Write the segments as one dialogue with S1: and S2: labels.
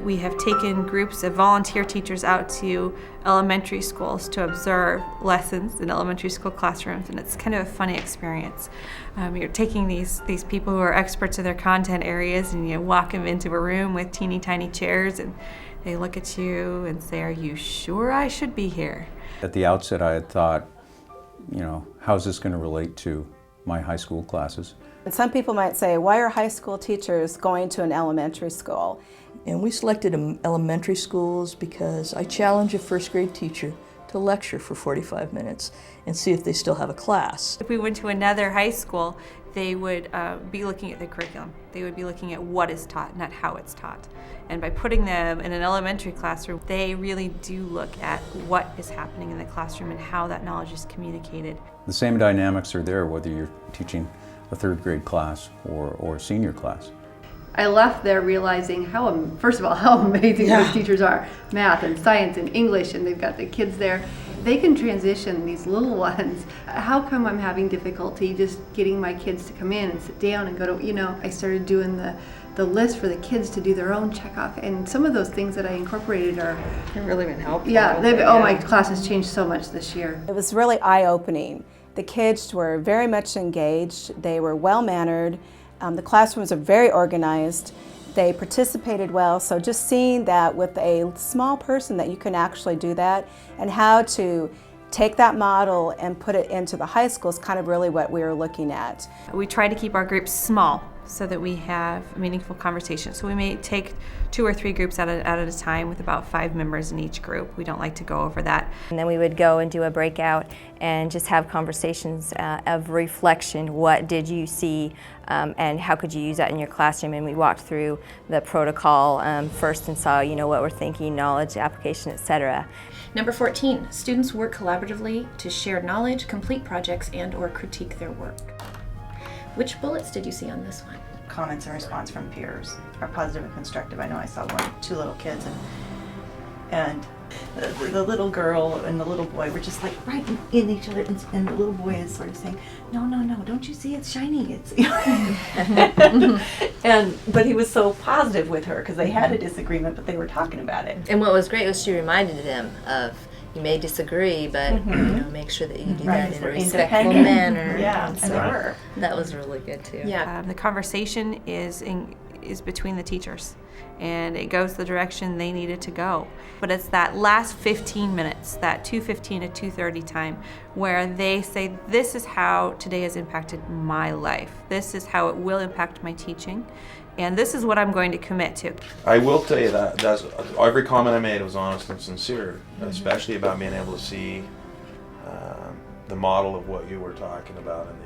S1: We have taken groups of volunteer teachers out to elementary schools to observe lessons in elementary school classrooms, and it's kind of a funny experience. You're taking these people who are experts in their content areas, and you walk them into a room with teeny tiny chairs, and they look at you and say, "Are you sure I should be here?"
S2: At the outset, I had thought, how's this going to relate to my high school classes?
S3: And some people might say, why are high school teachers going to an elementary school?
S4: And we selected elementary schools because I challenge a first grade teacher to lecture for 45 minutes and see if they still have a class.
S1: If we went to another high school, they would be looking at the curriculum. They would be looking at what is taught, not how it's taught. And by putting them in an elementary classroom, they really do look at what is happening in the classroom and how that knowledge is communicated.
S2: The same dynamics are there whether you're teaching a third grade class or a senior class.
S5: I left there realizing first of all, how amazing those teachers are. Math and science and English, and they've got the kids there. They can transition these little ones. How come I'm having difficulty just getting my kids to come in and sit down and go to, I started doing the list for the kids to do their own checkoff, and some of those things that I incorporated
S6: They've really been helpful.
S5: Yeah, my class has changed so much this year.
S3: It was really eye-opening. The kids were very much engaged. They were well-mannered. The classrooms are very organized. They participated well, so just seeing that with a small person that you can actually do that, and how to take that model and put it into the high school is kind of really what we were looking at.
S1: We try to keep our groups small so that we have meaningful conversations. So we may take 2 or 3 groups at a time with about 5 members in each group. We don't like to go over that.
S7: And then we would go and do a breakout and just have conversations of reflection. What did you see and how could you use that in your classroom? And we walked through the protocol first and saw, what we're thinking, knowledge, application, etc.
S8: Number 14, students work collaboratively to share knowledge, complete projects, and/or critique their work. Which bullets did you see on this one?
S6: Comments and response from peers are positive and constructive. I know I saw 2 little kids, and the little girl and the little boy were just like right in each other, and the little boy is sort of saying, no, don't you see it's shiny? It's but he was so positive with her because they had a disagreement, but they were talking about it.
S7: And what was great was she reminded them of, you may disagree, but make sure that you do that in a respectful manner.
S6: Yeah,
S7: so
S6: and they were.
S7: That was really good too.
S8: Yeah.
S1: The conversation is between the teachers, and it goes the direction they need it to go. But it's that last 15 minutes, that 2:15 to 2:30 time, where they say, this is how today has impacted my life. This is how it will impact my teaching. And this is what I'm going to commit to.
S9: I will tell you that every comment I made was honest and sincere, especially about being able to see the model of what you were talking about, and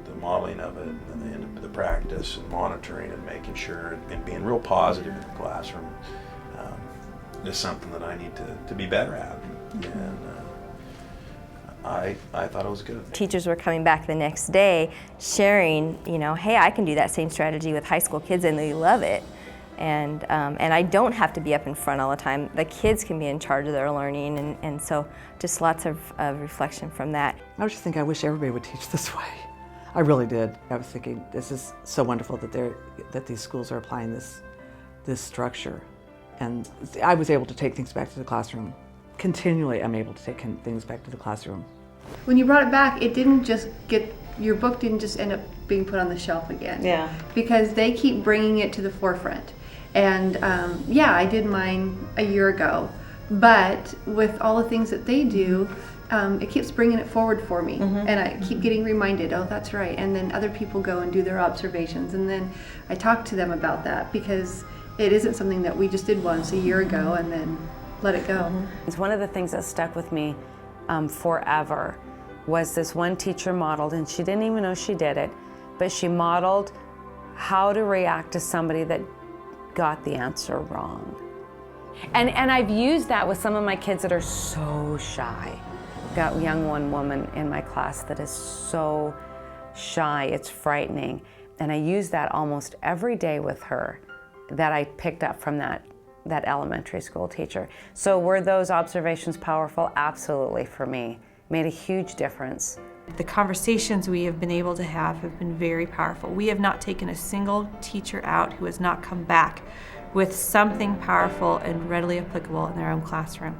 S9: the modeling of it, and the practice and monitoring and making sure and being real positive in the classroom is something that I need to be better at. And I thought it was good.
S7: Teachers were coming back the next day sharing, hey, I can do that same strategy with high school kids, and they love it. And I don't have to be up in front all the time. The kids can be in charge of their learning, and so just lots of reflection from that.
S10: I was just thinking, I wish everybody would teach this way. I really did. I was thinking, this is so wonderful that these schools are applying this structure. And I was able to take things back to the classroom. Continually, I'm able to take things back to the classroom.
S5: When you brought it back, it didn't just your book didn't just end up being put on the shelf again.
S6: Yeah.
S5: Because they keep bringing it to the forefront. And I did mine a year ago, but with all the things that they do, it keeps bringing it forward for me. And I keep getting reminded, oh, that's right. And then other people go and do their observations, and then I talk to them about that, because it isn't something that we just did once a year ago and then let it go.
S11: It's one of the things that stuck with me forever was this one teacher modeled, and she didn't even know she did it, but she modeled how to react to somebody that got the answer wrong. And I've used that with some of my kids that are so shy. I've got one woman in my class that is so shy, it's frightening. And I use that almost every day with her that I picked up from that elementary school teacher. So were those observations powerful? Absolutely, for me. Made a huge difference.
S1: The conversations we have been able to have been very powerful. We have not taken a single teacher out who has not come back with something powerful and readily applicable in their own classroom.